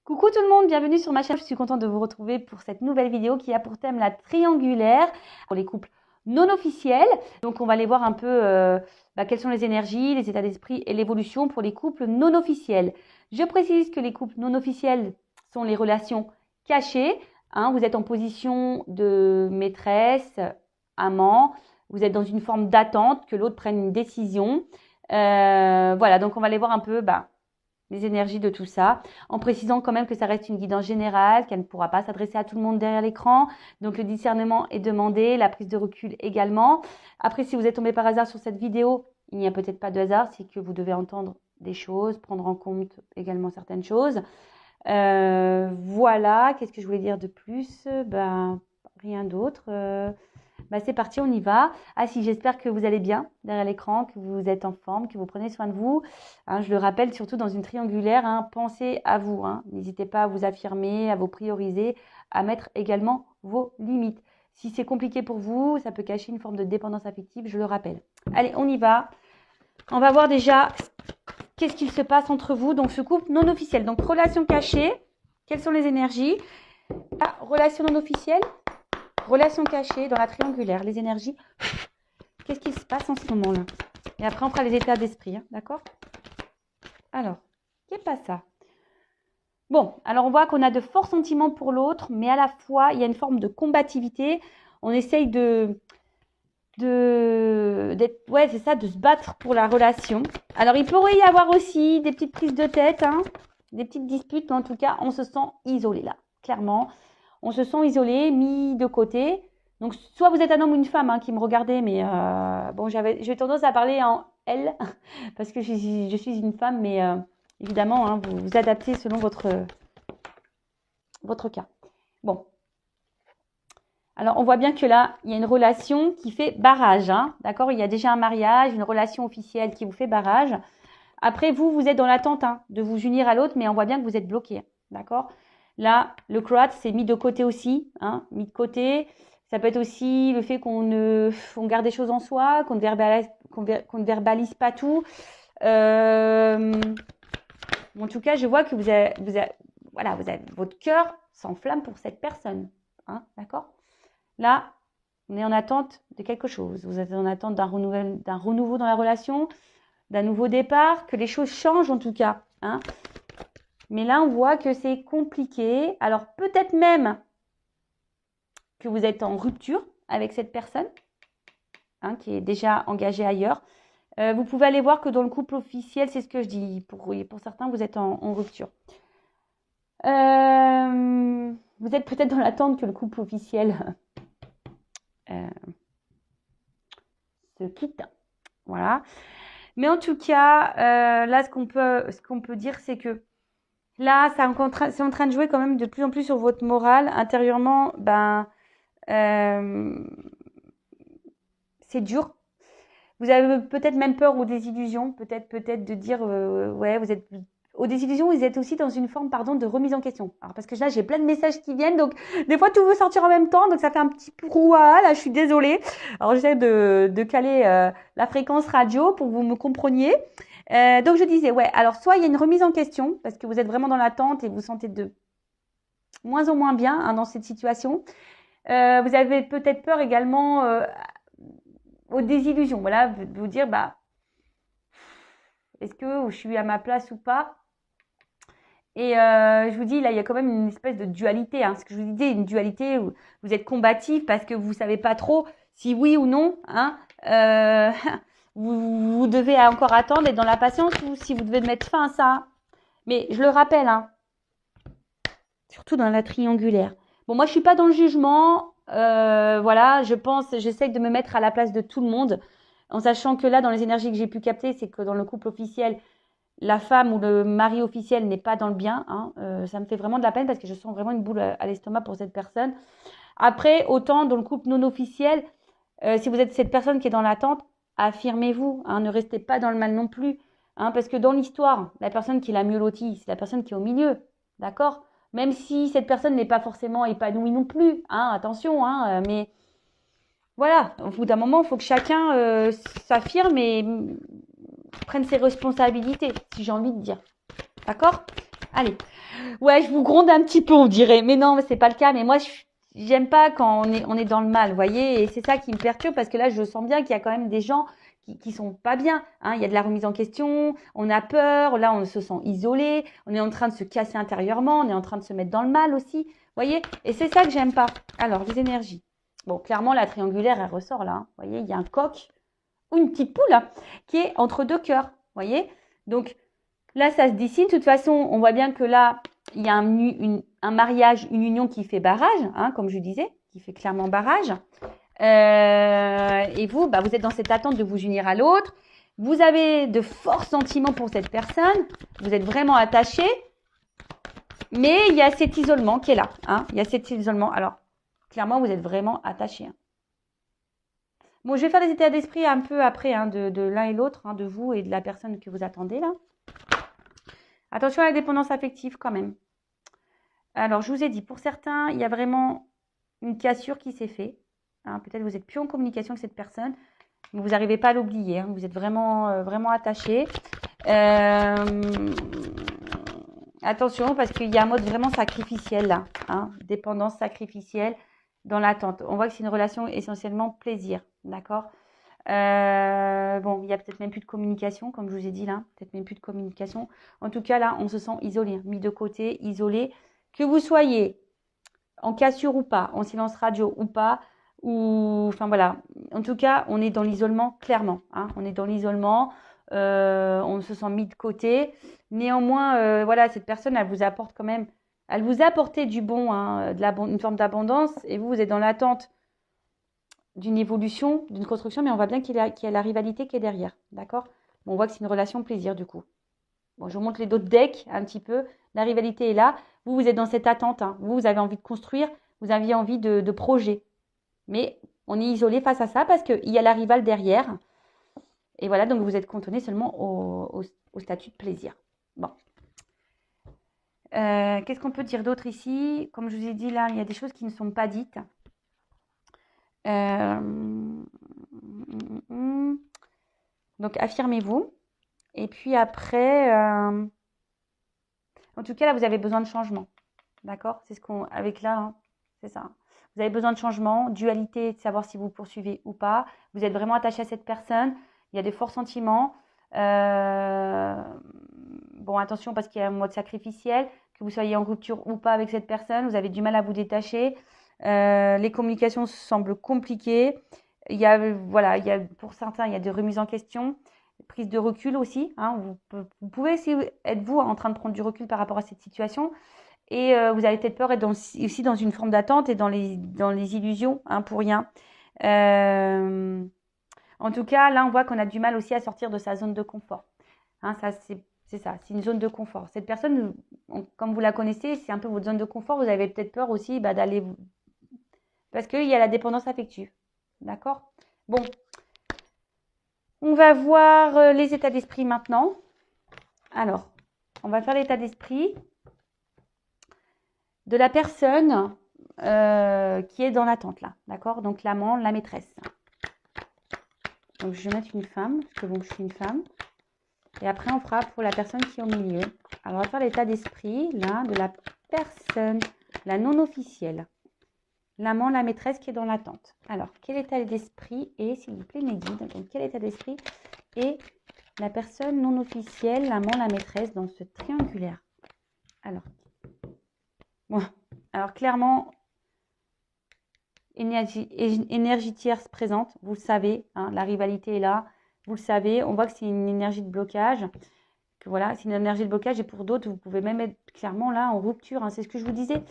Coucou tout le monde, bienvenue sur ma chaîne. Je suis contente de vous retrouver pour cette nouvelle vidéo qui a pour thème la triangulaire pour les couples non officiels. Donc on va aller voir un peu quelles sont les énergies, les états d'esprit et l'évolution pour les couples non officiels. Je précise que les couples non officiels sont les relations cachées. Vous êtes en position de maîtresse, amant, vous êtes dans une forme d'attente que l'autre prenne une décision. Voilà, donc on va aller voir un peu les énergies de tout ça, en précisant quand même que ça reste une guidance générale, qu'elle ne pourra pas s'adresser à tout le monde derrière l'écran. Donc le discernement est demandé, la prise de recul également. Après, si vous êtes tombé par hasard sur cette vidéo, il n'y a peut-être pas de hasard, c'est que vous devez entendre des choses, prendre en compte également certaines choses. Voilà, qu'est-ce que je voulais dire de plus? Rien d'autre. C'est parti, on y va. Ah si, j'espère que vous allez bien derrière l'écran, que vous êtes en forme, que vous prenez soin de vous. Je le rappelle, surtout dans une triangulaire, pensez à vous. N'hésitez pas à vous affirmer, à vous prioriser, à mettre également vos limites. Si c'est compliqué pour vous, ça peut cacher une forme de dépendance affective, je le rappelle. Allez, on y va. On va voir déjà qu'est-ce qu'il se passe entre vous. Donc, ce couple non officiel. Donc, relation cachée. Quelles sont les énergies? Relation non officielle. Relation cachée dans la triangulaire, les énergies. Qu'est-ce qui se passe en ce moment-là? Et après, on fera les états d'esprit, d'accord? Alors, qu'est-ce pas ça? Bon, alors on voit qu'on a de forts sentiments pour l'autre, mais à la fois, il y a une forme de combativité. On essaye de se battre pour la relation. Alors, il pourrait y avoir aussi des petites prises de tête, des petites disputes, mais en tout cas, on se sent isolé là, clairement. On se sent isolé, mis de côté. Donc, soit vous êtes un homme ou une femme qui me regardez, mais j'ai tendance à parler en elle, parce que je suis une femme, mais évidemment, vous vous adaptez selon votre cas. Bon. Alors, on voit bien que là, il y a une relation qui fait barrage, d'accord? Il y a déjà un mariage, une relation officielle qui vous fait barrage. Après, vous êtes dans l'attente de vous unir à l'autre, mais on voit bien que vous êtes bloqué, d'accord? Là, le croate, c'est mis de côté aussi, mis de côté. Ça peut être aussi le fait qu'on garde des choses en soi, qu'on ne verbalise pas tout. En tout cas, je vois que votre cœur s'enflamme pour cette personne, d'accord? Là, on est en attente de quelque chose. Vous êtes en attente d'un renouveau dans la relation, d'un nouveau départ, que les choses changent en tout cas, Mais là, on voit que c'est compliqué. Alors, peut-être même que vous êtes en rupture avec cette personne qui est déjà engagée ailleurs. Vous pouvez aller voir que dans le couple officiel, c'est ce que je dis. Pour certains, vous êtes en rupture. Vous êtes peut-être dans l'attente que le couple officiel se quitte. Voilà. Mais en tout cas, là, ce qu'on peut dire, c'est que là, c'est en train de jouer quand même de plus en plus sur votre morale. Intérieurement, c'est dur. Vous avez peut-être même peur aux désillusions. Peut-être de dire, vous êtes aux désillusions, vous êtes aussi dans une forme, de remise en question. Alors, parce que là, j'ai plein de messages qui viennent. Donc, des fois, tout veut sortir en même temps. Donc, ça fait un petit brouhaha. Là, je suis désolée. Alors, j'essaie de caler la fréquence radio pour que vous me compreniez. Donc, je disais, alors soit il y a une remise en question parce que vous êtes vraiment dans l'attente et vous sentez de moins en moins bien dans cette situation. Vous avez peut-être peur également aux désillusions. Voilà, de vous dire, est-ce que je suis à ma place ou pas? Et je vous dis, là, il y a quand même une espèce de dualité. Ce que je vous disais, une dualité où vous êtes combatif parce que vous ne savez pas trop si oui ou non. Vous devez encore attendre, être dans la patience ou si vous devez mettre fin à ça. Mais je le rappelle, surtout dans la triangulaire. Bon, moi, je suis pas dans le jugement. J'essaie de me mettre à la place de tout le monde, en sachant que là, dans les énergies que j'ai pu capter, c'est que dans le couple officiel, la femme ou le mari officiel n'est pas dans le bien. Ça me fait vraiment de la peine parce que je sens vraiment une boule à l'estomac pour cette personne. Après, autant dans le couple non officiel, si vous êtes cette personne qui est dans l'attente, affirmez-vous, ne restez pas dans le mal non plus. Parce que dans l'histoire, la personne qui est la mieux lotie, c'est la personne qui est au milieu. D'accord? Même si cette personne n'est pas forcément épanouie non plus. Attention, mais voilà, au bout d'un moment, il faut que chacun s'affirme et prenne ses responsabilités, si j'ai envie de dire. D'accord? Allez. Ouais, je vous gronde un petit peu, on dirait. Mais non, c'est pas le cas. Mais moi, j'aime pas quand on est dans le mal, vous voyez. Et c'est ça qui me perturbe parce que là, je sens bien qu'il y a quand même des gens qui sont pas bien. Hein. Il y a de la remise en question, on a peur, là, on se sent isolé, on est en train de se casser intérieurement, on est en train de se mettre dans le mal aussi, vous voyez. Et c'est ça que j'aime pas. Alors, les énergies. Bon, clairement, la triangulaire, elle ressort là. Hein. Vous voyez, il y a un coq ou une petite poule là, qui est entre deux cœurs, vous voyez. Donc, là, ça se dessine. De toute façon, on voit bien que là, il y a un mariage, une union qui fait barrage, hein, comme je disais, qui fait clairement barrage. Et vous, bah, vous êtes dans cette attente de vous unir à l'autre. Vous avez de forts sentiments pour cette personne. Vous êtes vraiment attaché. Mais il y a cet isolement qui est là. Hein. Il y a cet isolement. Alors, clairement, vous êtes vraiment attaché. Hein. Bon, je vais faire des états d'esprit un peu après hein, de l'un et l'autre, hein, de vous et de la personne que vous attendez là. Attention à la dépendance affective quand même. Alors, je vous ai dit, pour certains, il y a vraiment une cassure qui s'est faite. Hein, peut-être vous n'êtes plus en communication avec cette personne, mais vous n'arrivez pas à l'oublier. Hein, vous êtes vraiment, vraiment attaché. Attention, parce qu'il y a un mode vraiment sacrificiel là. Hein, dépendance sacrificielle dans l'attente. On voit que c'est une relation essentiellement plaisir. D'accord ? Bon, il n'y a peut-être même plus de communication, comme je vous ai dit là. Peut-être même plus de communication. En tout cas, là, on se sent isolé, mis de côté, isolé. Que vous soyez en cassure ou pas, en silence radio ou pas, ou enfin voilà. En tout cas, on est dans l'isolement clairement. Hein. On est dans l'isolement, on se sent mis de côté. Néanmoins, voilà, cette personne, elle vous apporte quand même, elle vous a apporté du bon, hein, une forme d'abondance, et vous êtes dans l'attente d'une évolution, d'une construction, mais on voit bien qu'il y a la rivalité qui est derrière, d'accord ? Bon, on voit que c'est une relation plaisir du coup. Bon, je vous montre les d'autres decks un petit peu. La rivalité est là. Vous êtes dans cette attente. Hein. Vous avez envie de construire. Vous avez envie de projet. Mais on est isolé face à ça parce qu'il y a la rivale derrière. Et voilà, donc vous êtes cantonné seulement au statut de plaisir. Bon. Qu'est-ce qu'on peut dire d'autre ici ? Comme je vous ai dit, là, il y a des choses qui ne sont pas dites. Donc, affirmez-vous. Et puis après... En tout cas, là, vous avez besoin de changement. D'accord ? C'est ce qu'on... Avec là, hein, c'est ça. Vous avez besoin de changement, dualité, de savoir si vous poursuivez ou pas. Vous êtes vraiment attaché à cette personne. Il y a des forts sentiments. Bon, attention parce qu'il y a un mode sacrificiel. Que vous soyez en rupture ou pas avec cette personne, vous avez du mal à vous détacher. Les communications semblent compliquées. Voilà, pour certains, il y a des remises en question. Prise de recul aussi. Hein, vous pouvez aussi être vous en train de prendre du recul par rapport à cette situation. Et vous avez peut-être peur d'être aussi dans une forme d'attente et dans les illusions, hein, pour rien. En tout cas, là, on voit qu'on a du mal aussi à sortir de sa zone de confort. Hein, ça, c'est ça, c'est une zone de confort. Cette personne, comme vous la connaissez, c'est un peu votre zone de confort. Vous avez peut-être peur aussi d'aller... Parce qu'il y a la dépendance affective. D'accord ? Bon. On va voir les états d'esprit maintenant. Alors, on va faire l'état d'esprit de la personne qui est dans l'attente là, d'accord ? Donc l'amant, la maîtresse. Donc je vais mettre une femme, parce que bon, je suis une femme. Et après, on fera pour la personne qui est au milieu. Alors, on va faire l'état d'esprit là de la personne, la non officielle. L'amant, la maîtresse qui est dans l'attente. Alors, quel état d'esprit est, s'il vous plaît, mes guides, donc quel état d'esprit est la personne non officielle, l'amant, la maîtresse dans ce triangulaire ? Alors, bon, alors clairement, énergie tierce présente, vous le savez, hein, la rivalité est là, vous le savez, on voit que c'est une énergie de blocage, que voilà, c'est une énergie de blocage et pour d'autres, vous pouvez même être clairement là en rupture, hein, c'est ce que je vous disais.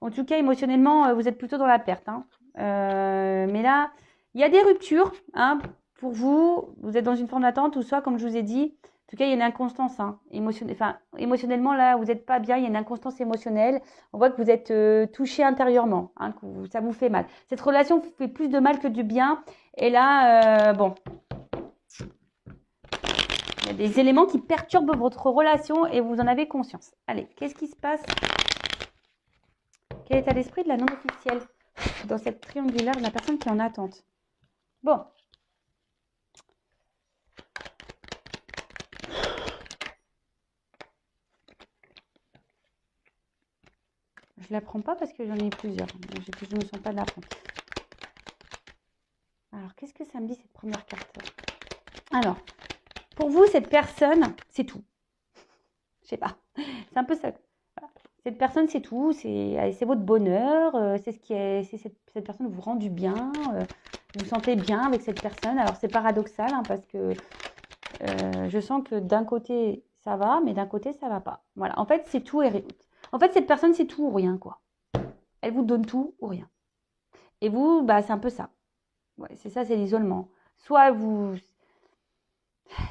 En tout cas, émotionnellement, vous êtes plutôt dans la perte. Hein. Mais là, il y a des ruptures hein, pour vous. Vous êtes dans une forme d'attente ou soit, comme je vous ai dit, en tout cas, il y a une inconstance. Hein, émotionnellement, là, vous n'êtes pas bien. Il y a une inconstance émotionnelle. On voit que vous êtes touché intérieurement, hein, que ça vous fait mal. Cette relation vous fait plus de mal que du bien. Et là, bon, il y a des éléments qui perturbent votre relation et vous en avez conscience. Allez, qu'est-ce qui se passe ? Quel état d'esprit de la non-officielle dans cette triangulaire de la personne qui est en attente ? Bon. Je ne la prends pas parce que j'en ai plusieurs. Je ne me sens pas de la prendre. Alors, qu'est-ce que ça me dit, cette première carte? Alors, pour vous, cette personne, c'est tout. Je sais pas. C'est un peu ça. Voilà. Cette personne, c'est tout. C'est votre bonheur. C'est ce qui est. Cette personne vous rend du bien. Vous vous sentez bien avec cette personne. Alors, c'est paradoxal hein, parce que je sens que d'un côté, ça va, mais d'un côté, ça va pas. Voilà. En fait, c'est tout et rien. En fait, cette personne, c'est tout ou rien, quoi. Elle vous donne tout ou rien. Et vous, bah, c'est un peu ça. Ouais, c'est ça, c'est l'isolement. Soit vous...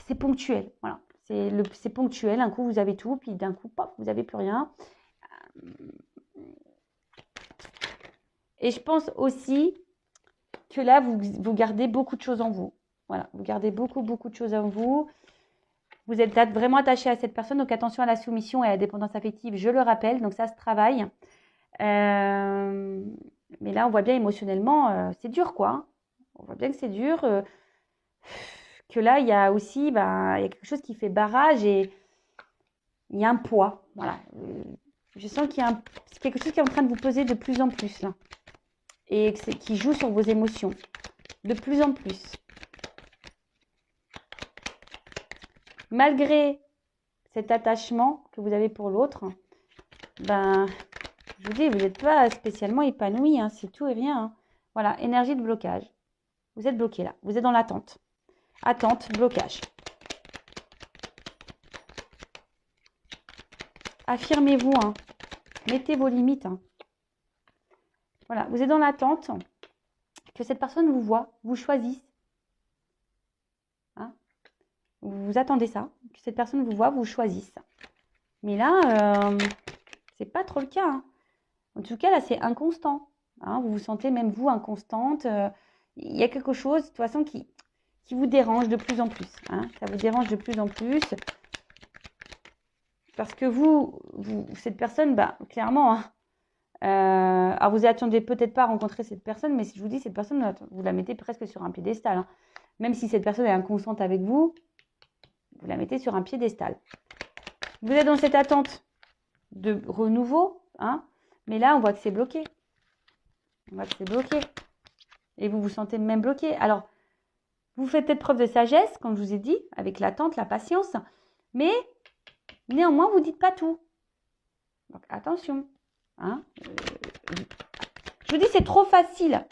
C'est ponctuel, voilà. C'est ponctuel, un coup vous avez tout, puis d'un coup, pop, vous n'avez plus rien. Et je pense aussi que là, vous gardez beaucoup de choses en vous. Voilà, vous gardez beaucoup de choses en vous. Vous êtes vraiment attaché à cette personne, donc attention à la soumission et à la dépendance affective, je le rappelle, donc ça se travaille. Mais là, on voit bien émotionnellement, c'est dur, quoi. On voit bien que c'est dur. Que là, il y a aussi il y a quelque chose qui fait barrage et il y a un poids. Voilà. Je sens qu'il y a quelque chose qui est en train de vous peser de plus en plus. Là, et qui joue sur vos émotions. De plus en plus. Malgré cet attachement que vous avez pour l'autre, je vous dis, vous n'êtes pas spécialement épanoui. Hein, c'est tout et rien. Hein. Voilà, énergie de blocage. Vous êtes bloqué là. Vous êtes dans l'attente. Attente, blocage. Affirmez-vous. Hein. Mettez vos limites. Hein. Voilà, vous êtes dans l'attente que cette personne vous voit, vous choisisse. Hein, vous attendez ça, que cette personne vous voit, vous choisisse. Mais là, c'est pas trop le cas. Hein. En tout cas, là, c'est inconstant. Hein, vous vous sentez même vous inconstante. Il y a quelque chose, de toute façon, qui vous dérange de plus en plus. Hein, ça vous dérange de plus en plus. Parce que cette personne, clairement... Hein, alors vous attendez peut-être pas à rencontrer cette personne, mais si je vous dis cette personne, vous la mettez presque sur un piédestal. Hein. Même si cette personne est inconsciente avec vous, vous la mettez sur un piédestal. Vous êtes dans cette attente de renouveau, hein, mais là on voit que c'est bloqué. On voit que c'est bloqué. Et vous vous sentez même bloqué. Alors, vous faites peut-être preuve de sagesse, comme je vous ai dit, avec l'attente, la patience, mais néanmoins vous ne dites pas tout. Donc attention. Hein, je vous dis, c'est trop facile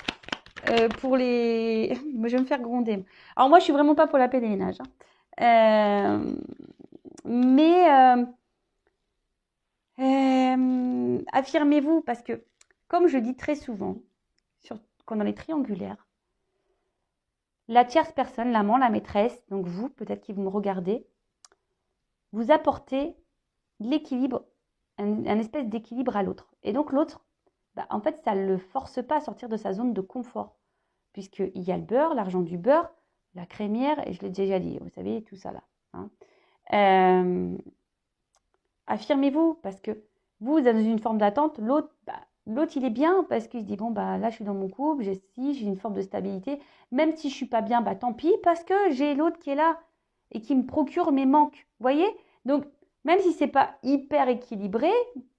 pour les... Je vais me faire gronder. Alors moi, je suis vraiment pas pour la pèlerinage. Hein. Affirmez-vous, parce que, comme je dis très souvent, quand on est triangulaire, la tierce personne, l'amant, la maîtresse, donc vous, peut-être qui vous me regardez, vous apportez l'équilibre, un espèce d'équilibre à l'autre. Et donc l'autre, en fait, ça ne le force pas à sortir de sa zone de confort. Puisqu'il y a le beurre, l'argent du beurre, la crémière, et je l'ai déjà dit, vous savez, tout ça là. Hein. Affirmez-vous, parce que vous êtes dans une forme d'attente, l'autre, il est bien, parce qu'il se dit, bon, là, je suis dans mon couple, j'ai une forme de stabilité. Même si je ne suis pas bien, tant pis, parce que j'ai l'autre qui est là et qui me procure mes manques. Vous voyez? Donc, même si ce n'est pas hyper équilibré,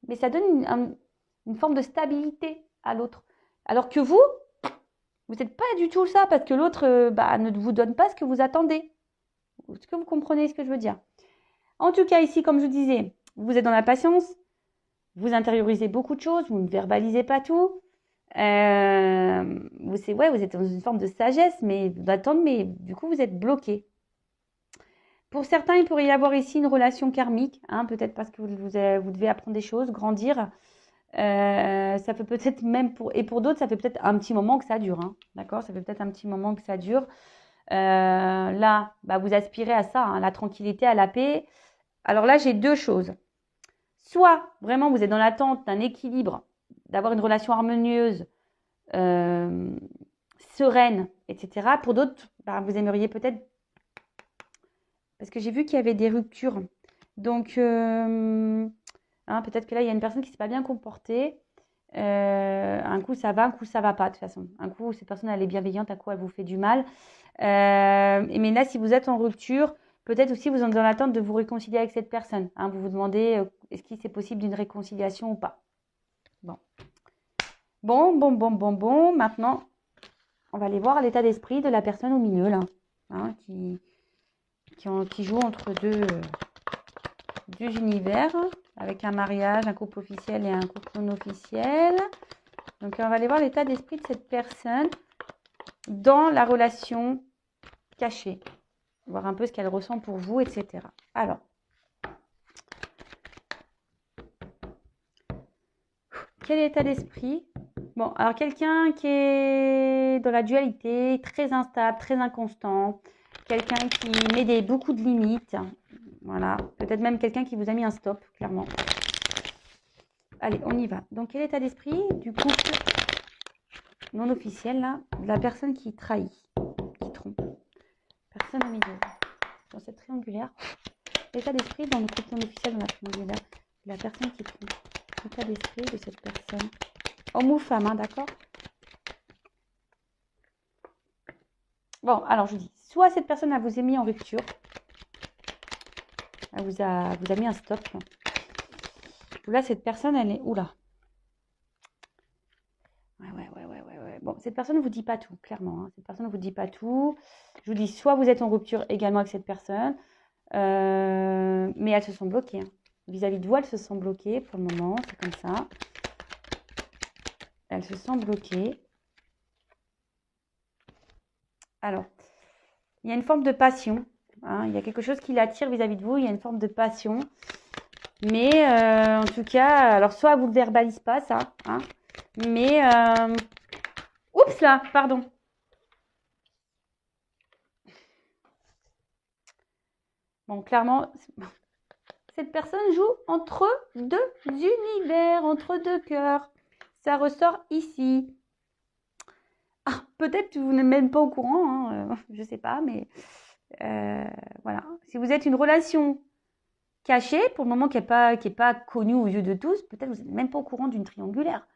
mais ça donne une forme de stabilité à l'autre. Alors que vous n'êtes pas du tout ça, parce que l'autre ne vous donne pas ce que vous attendez. Est-ce que vous comprenez ce que je veux dire? En tout cas, ici, comme je vous disais, vous êtes dans la patience, vous intériorisez beaucoup de choses, vous ne verbalisez pas tout. Vous êtes dans une forme de sagesse, mais d'attendre, mais du coup, vous êtes bloqué. Pour certains, il pourrait y avoir ici une relation karmique, hein, peut-être parce que vous devez apprendre des choses, grandir. Ça fait peut-être même pour d'autres, ça fait peut-être un petit moment que ça dure. Hein, d'accord? Ça fait peut-être un petit moment que ça dure. Là, vous aspirez à ça, hein, la tranquillité, à la paix. Alors là, j'ai deux choses. Soit vraiment vous êtes dans l'attente d'un équilibre, d'avoir une relation harmonieuse, sereine, etc. Pour d'autres, vous aimeriez peut-être... Parce que j'ai vu qu'il y avait des ruptures. Donc, peut-être que là, il y a une personne qui ne s'est pas bien comportée. Un coup, ça va, un coup, ça ne va pas, de toute façon. Un coup, cette personne, elle est bienveillante, un coup, elle vous fait du mal. Mais là, si vous êtes en rupture, peut-être aussi vous êtes dans l'attente de vous réconcilier avec cette personne. Hein, vous vous demandez, est-ce qu'il c'est possible d'une réconciliation ou pas? Bon. Bon. Maintenant, on va aller voir l'état d'esprit de la personne au milieu, là. Hein, qui joue entre deux univers, avec un mariage, un couple officiel et un couple non officiel. Donc, on va aller voir l'état d'esprit de cette personne dans la relation cachée. Voir un peu ce qu'elle ressent pour vous, etc. Alors, quel est l'état d'esprit? Bon, alors quelqu'un qui est dans la dualité, très instable, très inconstant, quelqu'un qui met beaucoup de limites, voilà, peut-être même quelqu'un qui vous a mis un stop, clairement. Allez, on y va. Donc, quel est l'état d'esprit du couple non officiel, là, de la personne qui trahit, qui trompe? Personne au milieu, dans cette triangulaire. L'état d'esprit dans le couple non officiel, dans la triangulaire, de la personne qui trompe. L'état d'esprit de cette personne. Homme ou femme, hein, d'accord? Bon, alors je dis, soit cette personne elle vous a mis en rupture, elle vous a mis un stop. Ou là, cette personne, elle est... Oula. Ouais. Bon, cette personne ne vous dit pas tout, clairement. Hein. Cette personne ne vous dit pas tout. Je vous dis, soit vous êtes en rupture également avec cette personne, mais elles se sont bloquées. Hein. Vis-à-vis de vous, elles se sont bloquées pour le moment, c'est comme ça. Elles se sont bloquées. Alors, il y a une forme de passion. Hein. Il y a quelque chose qui l'attire vis-à-vis de vous. Il y a une forme de passion. Mais en tout cas, alors soit elle ne vous le verbalise pas, ça. Hein, mais... oups là, pardon. Bon, clairement, cette personne joue entre deux univers, entre deux cœurs. Ça ressort ici. Ah, peut-être que vous n'êtes même pas au courant, hein, je ne sais pas, mais voilà. Si vous êtes une relation cachée, pour le moment qui n'est pas connue aux yeux de tous, peut-être que vous n'êtes même pas au courant d'une triangulaire.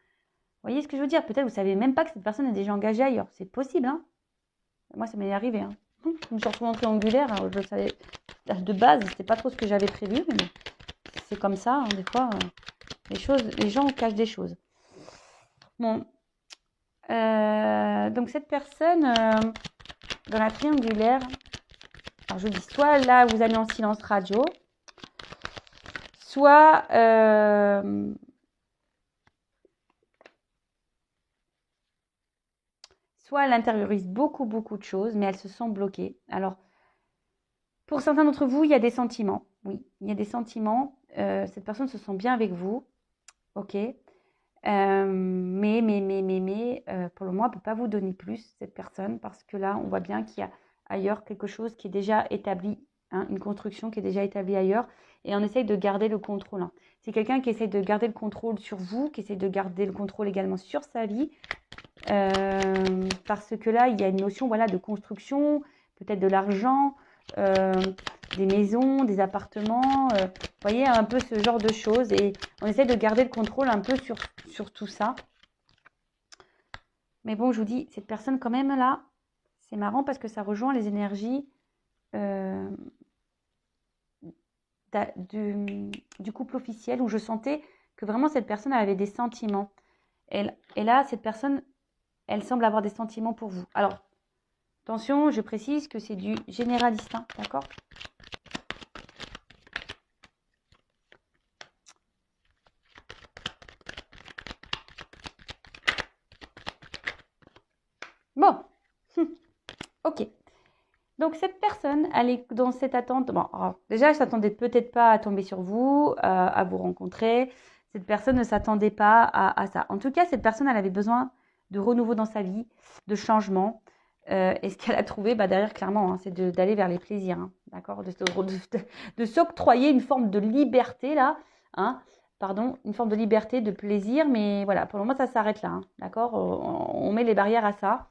Vous voyez ce que je veux dire? Peut-être que vous ne savez même pas que cette personne est déjà engagée ailleurs. C'est possible, hein? Moi, ça m'est arrivé. Hein. Je me suis retrouvée en triangulaire. Alors, je savais, de base, c'était pas trop ce que j'avais prévu, mais c'est comme ça. Hein, des fois, les gens cachent des choses. Bon. Donc, cette personne, dans la triangulaire, alors je dis, soit là, vous allez en silence radio, soit... soit elle intériorise beaucoup de choses, mais elle se sent bloquée. Alors, pour certains d'entre vous, il y a des sentiments. Oui, il y a des sentiments. Cette personne se sent bien avec vous. Ok. Mais pour le moment, elle ne peut pas vous donner plus, cette personne, parce que là, on voit bien qu'il y a ailleurs quelque chose qui est déjà établi, hein, une construction qui est déjà établie ailleurs, et on essaye de garder le contrôle. Hein. C'est quelqu'un qui essaye de garder le contrôle sur vous, qui essaye de garder le contrôle également sur sa vie, parce que là, il y a une notion, voilà, de construction, peut-être de l'argent, des maisons, des appartements, vous voyez, un peu ce genre de choses. Et on essaie de garder le contrôle un peu sur tout ça. Mais bon, je vous dis, cette personne quand même là, c'est marrant parce que ça rejoint les énergies du couple officiel où je sentais que vraiment cette personne elle avait des sentiments. Et là, cette personne, elle semble avoir des sentiments pour vous. Alors, attention, je précise que c'est du généraliste, hein, d'accord? Bon, ok. Donc, cette personne, elle est dans cette attente. Bon, alors, déjà, elle ne s'attendait peut-être pas à tomber sur vous, à vous rencontrer. Cette personne ne s'attendait pas à ça. En tout cas, cette personne, elle avait besoin de renouveau dans sa vie, de changement. Et ce qu'elle a trouvé, derrière, clairement, hein, c'est d'aller vers les plaisirs. Hein, d'accord, de s'octroyer une forme de liberté, là. Hein, pardon, une forme de liberté, de plaisir. Mais voilà, pour le moment, ça s'arrête là. Hein, d'accord, on met les barrières à ça.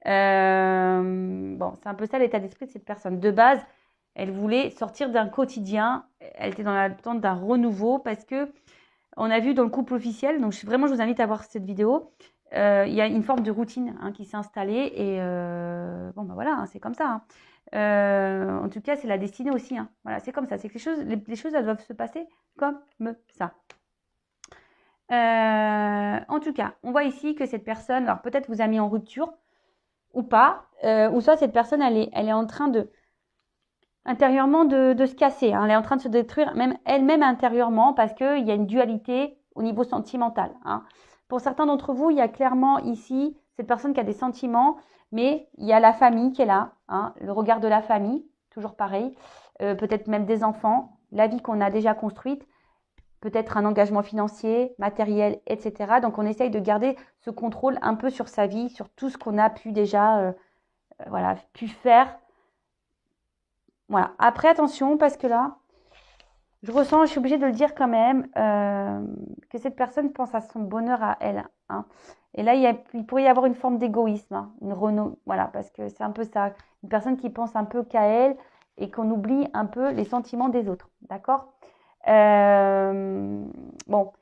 Bon, c'est un peu ça l'état d'esprit de cette personne. De base, elle voulait sortir d'un quotidien. Elle était dans l'attente d'un renouveau parce que on a vu dans le couple officiel, donc vraiment je vous invite à voir cette vidéo, il y a une forme de routine hein, qui s'est installée et bon voilà, hein, c'est comme ça. Hein. En tout cas, c'est la destinée aussi. Hein. Voilà, c'est comme ça. C'est que les choses elles doivent se passer comme ça. En tout cas, on voit ici que cette personne, alors peut-être vous a mis en rupture ou pas, ou soit cette personne, elle est en train intérieurement de se casser, hein. Elle est en train de se détruire même elle-même intérieurement parce qu'il y a une dualité au niveau sentimental, hein. Pour certains d'entre vous, il y a clairement ici cette personne qui a des sentiments, mais il y a la famille qui est là, hein, le regard de la famille, toujours pareil, peut-être même des enfants, la vie qu'on a déjà construite, peut-être un engagement financier, matériel, etc. Donc on essaye de garder ce contrôle un peu sur sa vie, sur tout ce qu'on a pu déjà voilà, pu faire. Voilà. Après, attention, parce que là, je ressens, je suis obligée de le dire quand même, que cette personne pense à son bonheur à elle, hein. Et là, il pourrait y avoir une forme d'égoïsme, hein, voilà, parce que c'est un peu ça, une personne qui pense un peu qu'à elle et qu'on oublie un peu les sentiments des autres, d'accord? Bon,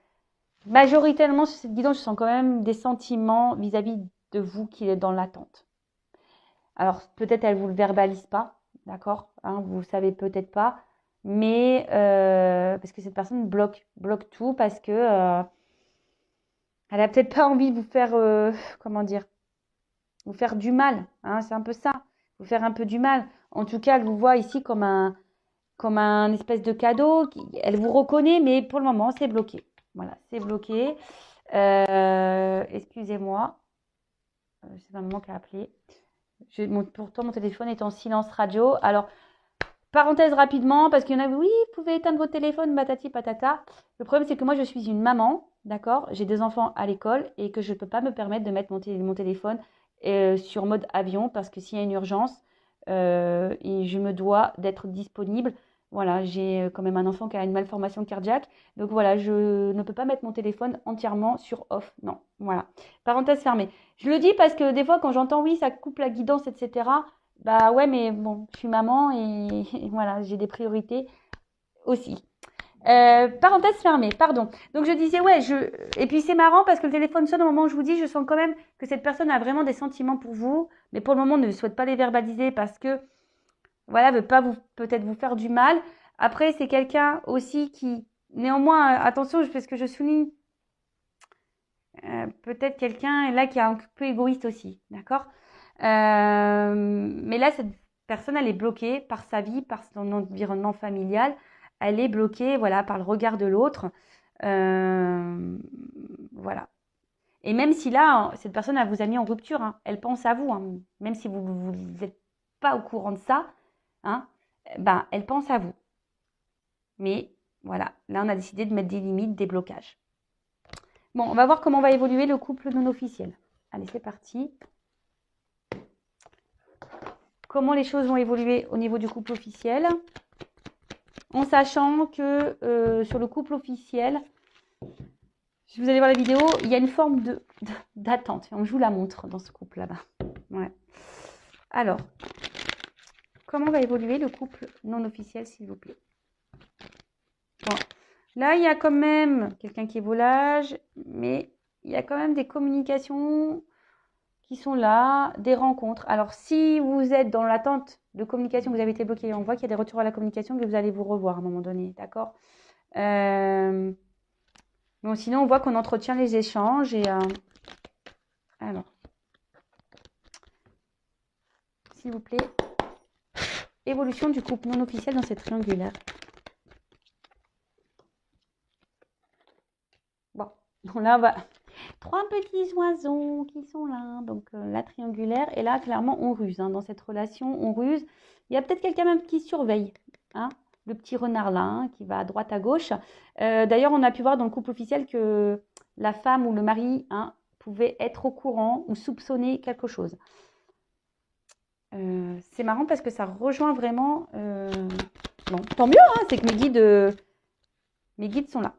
majoritairement sur cette guidance, je sens quand même des sentiments vis-à-vis de vous qui est dans l'attente. Alors, peut-être elle ne vous le verbalise pas, d'accord, hein, vous ne savez peut-être pas, mais parce que cette personne bloque tout parce que elle n'a peut-être pas envie de vous faire, comment dire, vous faire du mal, hein, c'est un peu ça, vous faire un peu du mal. En tout cas, elle vous voit ici comme un espèce de cadeau. Elle vous reconnaît, mais pour le moment, c'est bloqué. Voilà, c'est bloqué. Excusez-moi, c'est ma maman qui a appelé. Pourtant, mon téléphone est en silence radio. Alors, parenthèse rapidement, parce qu'il y en a, oui, vous pouvez éteindre votre téléphone, patati patata. Le problème, c'est que moi, je suis une maman, d'accord? J'ai des enfants à l'école et que je ne peux pas me permettre de mettre mon téléphone sur mode avion parce que s'il y a une urgence, et je me dois d'être disponible. Voilà, j'ai quand même un enfant qui a une malformation cardiaque. Donc voilà, je ne peux pas mettre mon téléphone entièrement sur off. Non, voilà. Parenthèse fermée. Je le dis parce que des fois, quand j'entends oui, ça coupe la guidance, etc., bah ouais, mais bon, je suis maman et voilà, j'ai des priorités aussi. Parenthèse fermée, pardon. Donc je disais, ouais, et puis c'est marrant parce que le téléphone sonne au moment où je vous dis, je sens quand même que cette personne a vraiment des sentiments pour vous, mais pour le moment ne souhaite pas les verbaliser parce que, voilà, veut pas peut-être vous faire du mal. Après, c'est quelqu'un aussi qui, néanmoins, attention, parce que je souligne, peut-être quelqu'un là qui est un peu égoïste aussi, d'accord? Mais là, cette personne, elle est bloquée par sa vie, par son environnement familial. Elle est bloquée, voilà, par le regard de l'autre. Voilà. Et même si là, cette personne, elle vous a mis en rupture, hein, elle pense à vous, hein, même si vous n'êtes pas au courant de ça, hein, ben, elle pense à vous. Mais voilà, là, on a décidé de mettre des limites, des blocages. Bon, on va voir comment va évoluer le couple non officiel. Allez, c'est parti. Comment les choses vont évoluer au niveau du couple officiel, en sachant que sur le couple officiel, si vous allez voir la vidéo, il y a une forme d'attente. Je vous la montre dans ce couple là-bas. Ouais. Alors, comment va évoluer le couple non officiel, s'il vous plaît? Bon. Là, il y a quand même quelqu'un qui est volage, mais il y a quand même des communications qui sont là, des rencontres. Alors, si vous êtes dans l'attente de communication, vous avez été bloqué, on voit qu'il y a des retours à la communication, que vous allez vous revoir à un moment donné, d'accord? Bon, sinon, on voit qu'on entretient les échanges et... alors, s'il vous plaît, évolution du couple non officiel dans cette triangulaire. Bon, là, on va... 3 petits oiseaux qui sont là, donc la triangulaire. Et là, clairement, on ruse. Hein, dans cette relation, on ruse. Il y a peut-être quelqu'un même qui surveille. Hein, le petit renard là, hein, qui va à droite, à gauche. D'ailleurs, on a pu voir dans le couple officiel que la femme ou le mari, hein, pouvait être au courant ou soupçonner quelque chose. C'est marrant parce que ça rejoint vraiment... Bon, tant mieux, hein, c'est que mes guides sont là.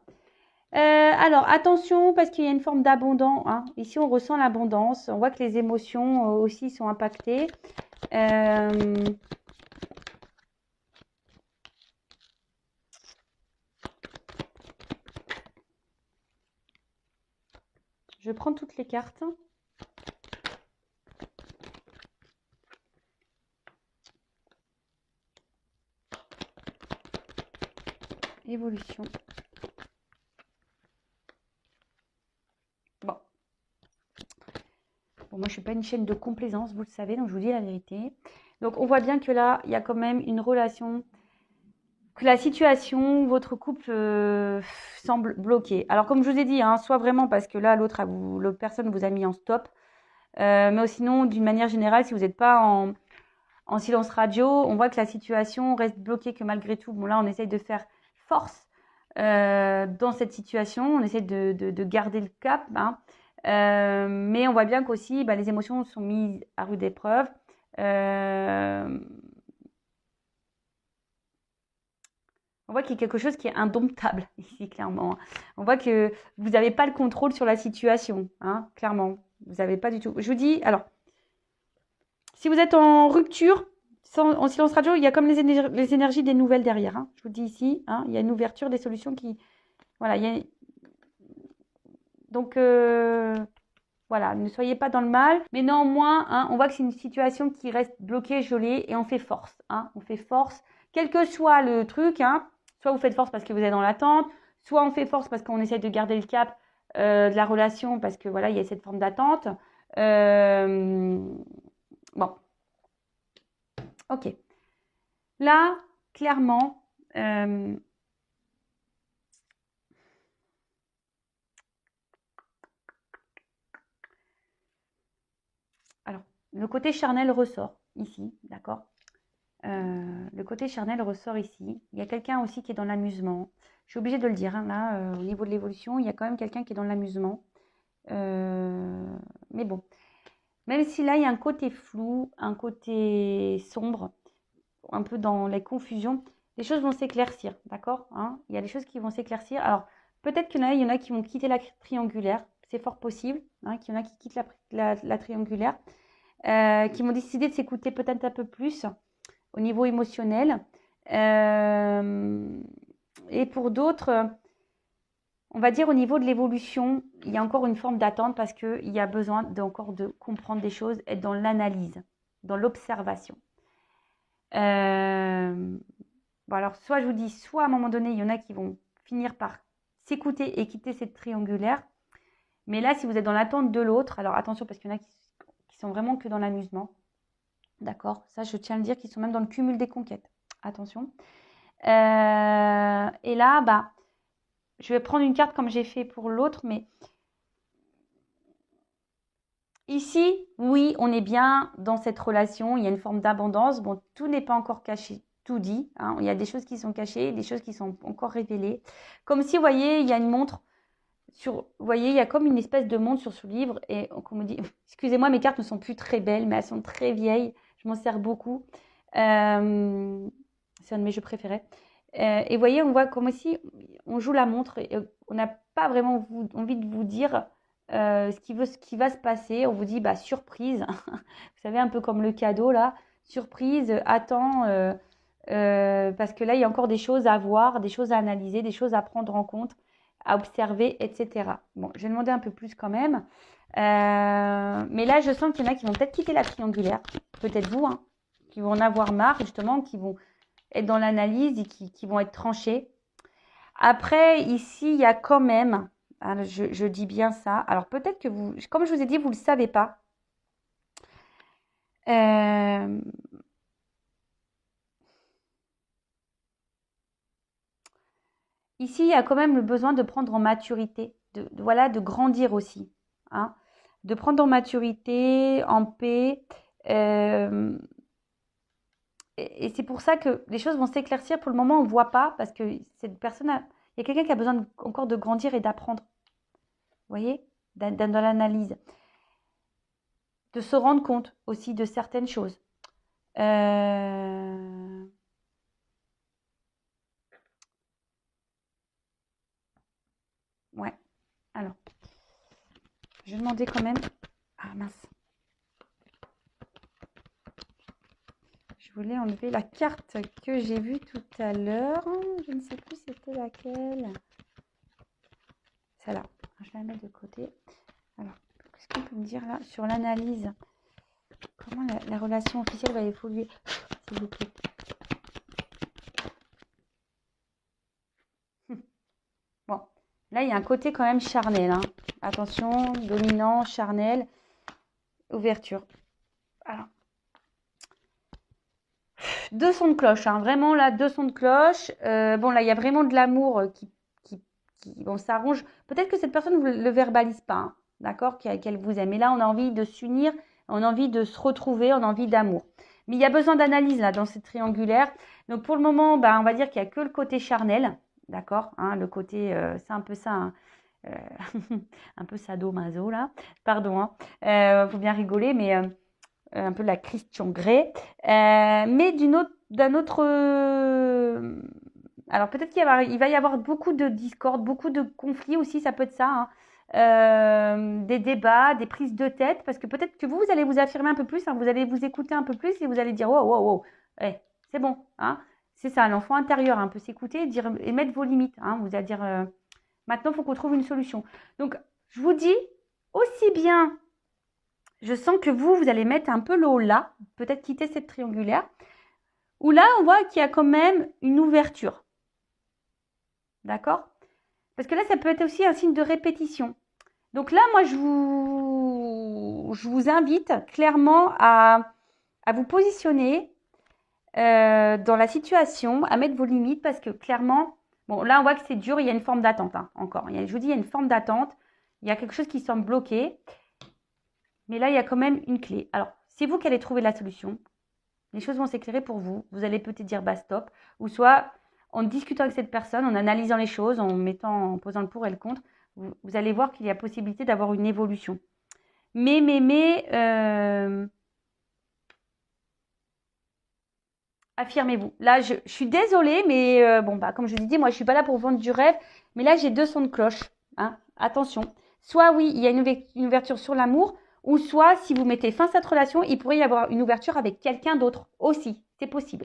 Alors, attention, parce qu'il y a une forme d'abondance. Hein. Ici, on ressent l'abondance. On voit que les émotions aussi sont impactées. Je prends toutes les cartes. Évolution. Bon, moi, je ne suis pas une chaîne de complaisance, vous le savez, donc je vous dis la vérité. Donc, on voit bien que là, il y a quand même une relation, que la situation, votre couple semble bloqué. Alors, comme je vous ai dit, hein, soit vraiment parce que là, l'autre personne vous a mis en stop, mais sinon, d'une manière générale, si vous n'êtes pas en silence radio, on voit que la situation reste bloquée, que malgré tout, bon là, on essaye de faire force dans cette situation, on essaie de garder le cap, hein. Mais on voit bien qu'aussi, les émotions sont mises à rude épreuve. On voit qu'il y a quelque chose qui est indomptable ici, clairement. On voit que vous n'avez pas le contrôle sur la situation, hein, clairement. Vous n'avez pas du tout. Je vous dis, alors, si vous êtes en rupture, en silence radio, il y a comme les énergies des nouvelles derrière, hein. Je vous dis ici, hein, il y a une ouverture des solutions qui... Voilà, donc, voilà, ne soyez pas dans le mal. Mais néanmoins, hein, on voit que c'est une situation qui reste bloquée, gelée, et on fait force. Hein, on fait force, quel que soit le truc. Hein, soit vous faites force parce que vous êtes dans l'attente, soit on fait force parce qu'on essaie de garder le cap de la relation parce que voilà, il y a cette forme d'attente. Bon, ok. Là, clairement, alors, le côté charnel ressort ici, d'accord. Le côté charnel ressort ici. Il y a quelqu'un aussi qui est dans l'amusement. Je suis obligée de le dire, hein, là, au niveau de l'évolution, il y a quand même quelqu'un qui est dans l'amusement. Mais bon, même si là, il y a un côté flou, un côté sombre, un peu dans les confusions, les choses vont s'éclaircir, d'accord, hein. Il y a des choses qui vont s'éclaircir. Alors, peut-être qu'il y en a qui vont quitter la triangulaire. C'est fort possible, hein, qu'il y en a qui quittent la triangulaire, qui vont décider de s'écouter peut-être un peu plus au niveau émotionnel. Et pour d'autres, on va dire au niveau de l'évolution, il y a encore une forme d'attente parce qu'il y a besoin encore de comprendre des choses, être dans l'analyse, dans l'observation. Bon, alors, soit je vous dis, soit à un moment donné, il y en a qui vont finir par s'écouter et quitter cette triangulaire. Mais là, si vous êtes dans l'attente de l'autre, alors attention parce qu'il y en a qui sont vraiment que dans l'amusement. D'accord, ça je tiens à le dire, qu'ils sont même dans le cumul des conquêtes. Attention. Et là, je vais prendre une carte comme j'ai fait pour l'autre, mais ici, oui, on est bien dans cette relation. Il y a une forme d'abondance. Bon, tout n'est pas encore caché, tout dit, hein. Il y a des choses qui sont cachées, des choses qui sont encore révélées. Comme si, vous voyez, il y a une montre. Vous voyez, il y a comme une espèce de montre sur ce livre. Et on me dit, excusez-moi, mes cartes ne sont plus très belles, mais elles sont très vieilles. Je m'en sers beaucoup. C'est un de mes jeux préférés. Et vous voyez, on voit comme si on joue la montre et on n'a pas vraiment envie de vous dire ce qui va se passer. On vous dit, surprise. Vous savez, un peu comme le cadeau là. Surprise, attends. Parce que là, il y a encore des choses à voir, des choses à analyser, des choses à prendre en compte, à observer, etc. Bon, je vais demander un peu plus quand même. Mais là, je sens qu'il y en a qui vont peut-être quitter la triangulaire. Peut-être vous, hein, qui vont en avoir marre, justement, qui vont être dans l'analyse et qui vont être tranchés. Après, ici, il y a quand même, hein, je dis bien ça. Alors, peut-être que vous, comme je vous ai dit, vous ne le savez pas. Ici, il y a quand même le besoin de prendre en maturité, voilà, de grandir aussi, hein, de prendre en maturité, en paix. Et c'est pour ça que les choses vont s'éclaircir. Pour le moment, on ne voit pas parce que cette personne, il y a quelqu'un qui a besoin encore de grandir et d'apprendre. Vous voyez, dans l'analyse. De se rendre compte aussi de certaines choses. Ouais. Alors, je vais demander quand même. Ah mince. Je voulais enlever la carte que j'ai vue tout à l'heure. Je ne sais plus c'était laquelle. Celle-là. Je vais la mettre de côté. Alors, qu'est-ce qu'on peut me dire là sur l'analyse? Comment la relation officielle va évoluer, s'il vous plaît? Bon, là, il y a un côté quand même charnel, hein. Attention, dominant, charnel. ouverture. Alors. 2 sons de cloche, hein. Vraiment là, 2 sons de cloche. Bon, là, il y a vraiment de l'amour qui bon, s'arrange. Peut-être que cette personne ne le verbalise pas, hein, d'accord, qu'elle vous aime. Et là, on a envie de s'unir, on a envie de se retrouver, on a envie d'amour. Mais il y a besoin d'analyse là dans cette triangulaire. Donc pour le moment, bah, on va dire qu'il n'y a que le côté charnel, d'accord, hein, le côté, c'est un peu ça, hein, un peu sadomaso là, pardon, hein, faut bien rigoler, mais un peu la Christian Grey, mais d'un autre, alors peut-être il va y avoir beaucoup de discorde, beaucoup de conflits aussi, ça peut être ça, hein. Des débats, des prises de tête, parce que peut-être que vous allez vous affirmer un peu plus, hein, vous allez vous écouter un peu plus et vous allez dire wow, wow, wow, hey, c'est bon, hein, c'est ça, l'enfant intérieur hein, peut s'écouter et mettre vos limites, hein, vous allez dire maintenant il faut qu'on trouve une solution. Donc je vous dis aussi bien, je sens que vous allez mettre un peu l'eau là, peut-être quitter cette triangulaire, où là on voit qu'il y a quand même une ouverture. D'accord? Parce que là, ça peut être aussi un signe de répétition. Donc là, moi, je vous invite clairement à vous positionner dans la situation, à mettre vos limites, parce que clairement, bon, là, on voit que c'est dur, il y a une forme d'attente, hein, encore. Je vous dis, il y a une forme d'attente, il y a quelque chose qui semble bloqué, mais là, il y a quand même une clé. Alors, c'est vous qui allez trouver la solution. Les choses vont s'éclairer pour vous. Vous allez peut-être dire, bah, stop, ou soit en discutant avec cette personne, en analysant les choses, en posant le pour et le contre, vous allez voir qu'il y a possibilité d'avoir une évolution. Mais, affirmez-vous. Là, je suis désolée, mais bon, bah, comme je vous ai dit, moi, je ne suis pas là pour vendre du rêve, mais là, j'ai 2 sons de cloche. Hein, attention. Soit, oui, il y a une ouverture sur l'amour, ou soit, si vous mettez fin à cette relation, il pourrait y avoir une ouverture avec quelqu'un d'autre aussi. C'est possible.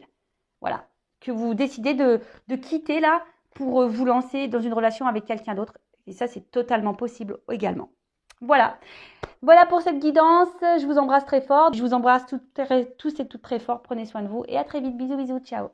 Voilà. Que vous décidez de quitter là pour vous lancer dans une relation avec quelqu'un d'autre. Et ça, c'est totalement possible également. Voilà. Voilà pour cette guidance. Je vous embrasse très fort. Je vous embrasse tous et toutes très fort. Prenez soin de vous et à très vite. Bisous, bisous. Ciao.